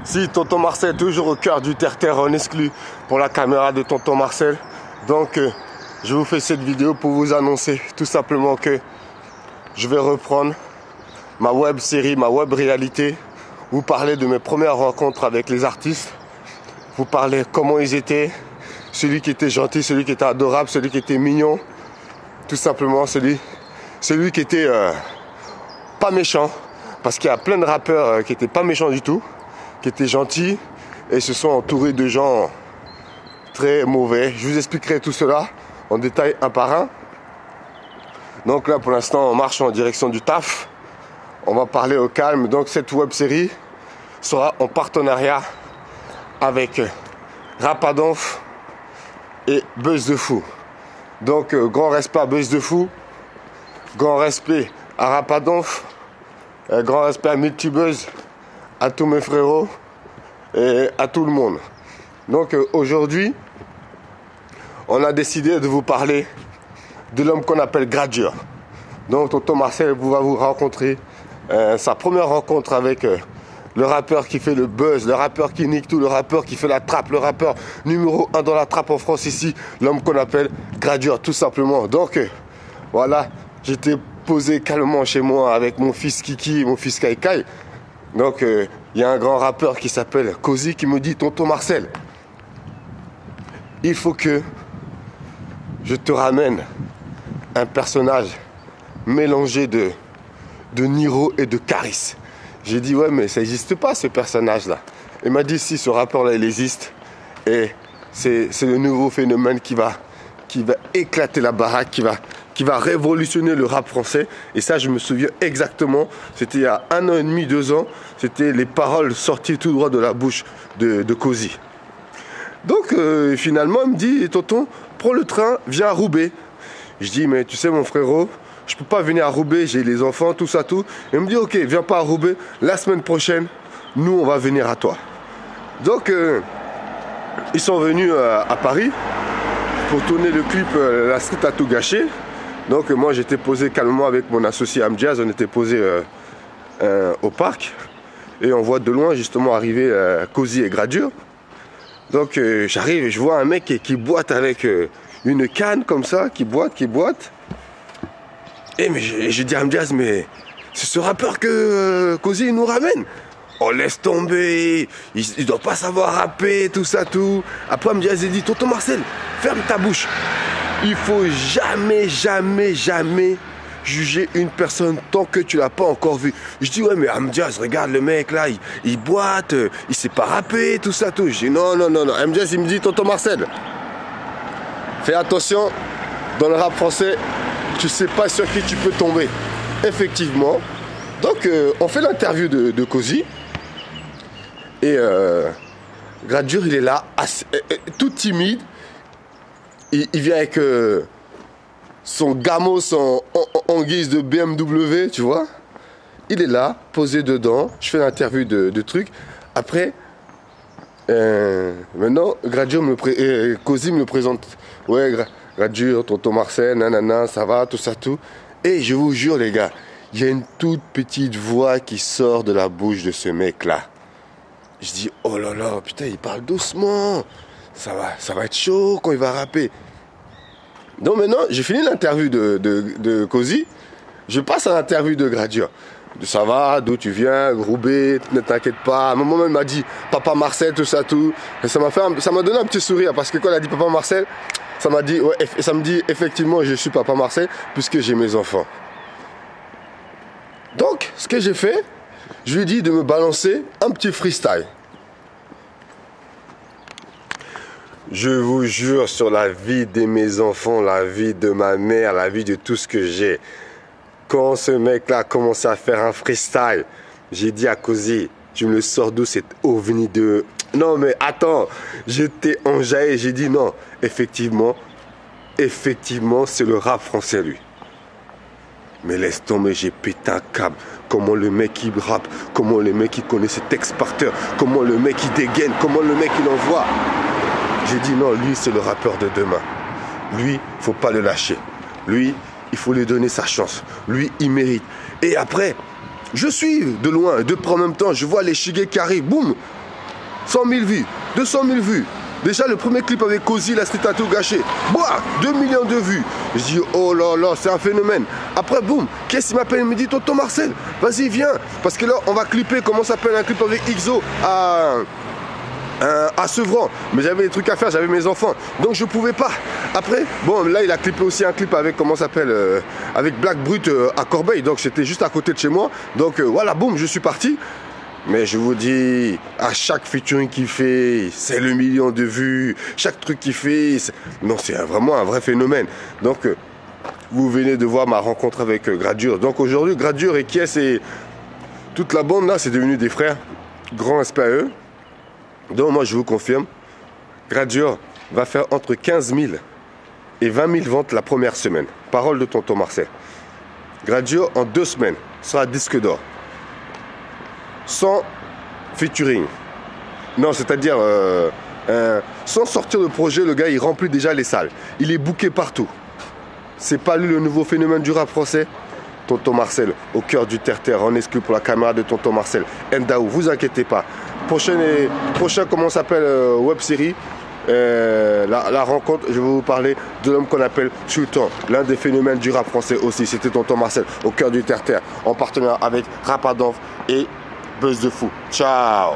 Si, tonton Marcel, toujours au cœur du terre-terre en exclu pour la caméra de tonton Marcel. Donc, je vous fais cette vidéo pour vous annoncer tout simplement que je vais reprendre ma web série, ma web réalité. Vous parler de mes premières rencontres avec les artistes. Vous parler comment ils étaient. Celui qui était gentil, celui qui était adorable, celui qui était mignon. Tout simplement, celui qui était pas méchant. Parce qu'il y a plein de rappeurs qui étaient pas méchants du tout, qui étaient gentils et se sont entourés de gens très mauvais. Je vous expliquerai tout cela en détail un par un. Donc là, pour l'instant, on marche en direction du taf. On va parler au calme. Donc cette web série sera en partenariat avec Rapadonf et Buzz de Fou. Donc grand respect à Buzz de Fou, grand respect à Rapadonf, grand respect à Multibuzz, à tous mes frérots et à tout le monde. Donc aujourd'hui, on a décidé de vous parler de l'homme qu'on appelle Gradure. Donc tonton Marcel va vous rencontrer sa première rencontre avec le rappeur qui fait le buzz, le rappeur qui nique tout, le rappeur qui fait la trappe, le rappeur numéro 1 dans la trappe en France ici, l'homme qu'on appelle Gradure, tout simplement. Donc voilà, j'étais posé calmement chez moi avec mon fils Kiki, mon fils Kai. Donc il y a un grand rappeur qui s'appelle Cozy qui me dit: tonton Marcel, il faut que je te ramène un personnage mélangé de Niro et de Caris. J'ai dit ouais, mais ça n'existe pas ce personnage-là. Il m'a dit si, ce rappeur-là il existe et c'est le nouveau phénomène qui va éclater la baraque, qui va révolutionner le rap français. Et ça, je me souviens exactement, c'était il y a 1 an et demi, 2 ans, c'était les paroles sorties tout droit de la bouche de Cozy. Donc finalement, il me dit: tonton, prends le train, viens à Roubaix. Je dis: mais tu sais mon frérot, je peux pas venir à Roubaix, j'ai les enfants, tout ça, tout. Il me dit: ok, viens pas à Roubaix, la semaine prochaine, nous on va venir à toi. Donc ils sont venus à Paris pour tourner le clip La Street a tout gâché. Donc moi j'étais posé calmement avec mon associé Amjaz, on était posé au parc. Et on voit de loin justement arriver Cozy et Gradure. Donc j'arrive et je vois un mec qui boite avec une canne comme ça, qui boite. Et mais je dis à Amjaz: mais c'est ce rappeur que Cozy nous ramène. Oh laisse tomber, il doit pas savoir rapper, tout ça, tout. Après Amjaz dit: tonton Marcel, ferme ta bouche. Il faut jamais juger une personne tant que tu l'as pas encore vu. Je dis: ouais mais Amjaz, regarde le mec là, il boite, il sait pas rapper, tout ça, tout. Je dis non. Amjaz il me dit: tonton Marcel, fais attention, dans le rap français, tu sais pas sur qui tu peux tomber. Effectivement. Donc on fait l'interview de Cozy. Et Gradure il est là, tout timide. Il vient avec son gamos en guise de BMW, tu vois. Il est là, posé dedans. Je fais l'interview de trucs. Après, maintenant, Cozy me le présente. Ouais, Gradure, tonton Marcel, nanana, ça va, tout ça, tout. Et je vous jure, les gars, il y a une toute petite voix qui sort de la bouche de ce mec-là. Je dis: oh là là, putain, il parle doucement. Ça va être chaud quand il va rapper. Donc maintenant, j'ai fini l'interview de Cozy. Je passe à l'interview de Gradure. Ça va, d'où tu viens, Roubaix, ne t'inquiète pas. À un moment, il m'a dit papa Marcel, tout ça, tout. Et ça m'a donné un petit sourire parce que quand il a dit papa Marcel, ça m'a dit, ouais, ça me dit effectivement, je suis papa Marcel puisque j'ai mes enfants. Donc, ce que j'ai fait, je lui ai dit de me balancer un petit freestyle. Je vous jure sur la vie de mes enfants, la vie de ma mère, la vie de tout ce que j'ai. Quand ce mec-là a commencé à faire un freestyle, j'ai dit à Cozy: tu me le sors d'où cet ovni de... Non mais attends, j'étais enjaillé, j'ai dit non, effectivement, c'est le rap français lui. Mais laisse tomber, j'ai pété un câble. Comment le mec il rappe, comment le mec il connaît ses textes par cœur, comment le mec il dégaine, comment le mec il envoie. J'ai dit non, lui c'est le rappeur de demain. Lui, faut pas le lâcher. Lui, il faut lui donner sa chance. Lui, il mérite. Et après, je suis de loin, de près en même temps, je vois les Shigé qui arrivent, boum. 100 000 vues, 200 000 vues. Déjà, le premier clip avec Cozy, la street tattoo gâché. Boah, 2 millions de vues. Je dis, oh là là, c'est un phénomène. Après, boum, qu'est-ce qu'il m'appelle? Il me dit, tonton Marcel, vas-y, viens. Parce que là, on va clipper, comment s'appelle un clip avec XO à Sevran. Mais j'avais des trucs à faire, j'avais mes enfants. Donc, je pouvais pas. Après, bon, là, il a clippé aussi un clip avec, comment s'appelle, avec Black Brut à Corbeil. Donc, c'était juste à côté de chez moi. Donc, voilà, boum, je suis parti. Mais je vous dis, à chaque featuring qu'il fait, c'est le million de vues. Chaque truc qu'il fait, non, c'est vraiment un vrai phénomène. Donc, vous venez de voir ma rencontre avec Gradure. Donc aujourd'hui, Gradure et Kies et toute la bande là, c'est devenu des frères. Grand respect à eux. Donc moi, je vous confirme, Gradure va faire entre 15 000 et 20 000 ventes la première semaine. Parole de tonton Marcel. Gradure, en 2 semaines, sera disque d'or. Sans featuring. Non, c'est-à-dire, sans sortir de projet, le gars, il remplit déjà les salles. Il est booké partout. C'est pas lui le nouveau phénomène du rap français? Tonton Marcel, au cœur du terre-terre, en exclu pour la caméra de tonton Marcel. Ndaou, vous inquiétez pas. Prochain, comment s'appelle, web série, la rencontre, je vais vous parler de l'homme qu'on appelle Sultan, l'un des phénomènes du rap français aussi. C'était tonton Marcel, au cœur du terre-terre, en partenariat avec Rapadanf et Buzz de Fou. Ciao.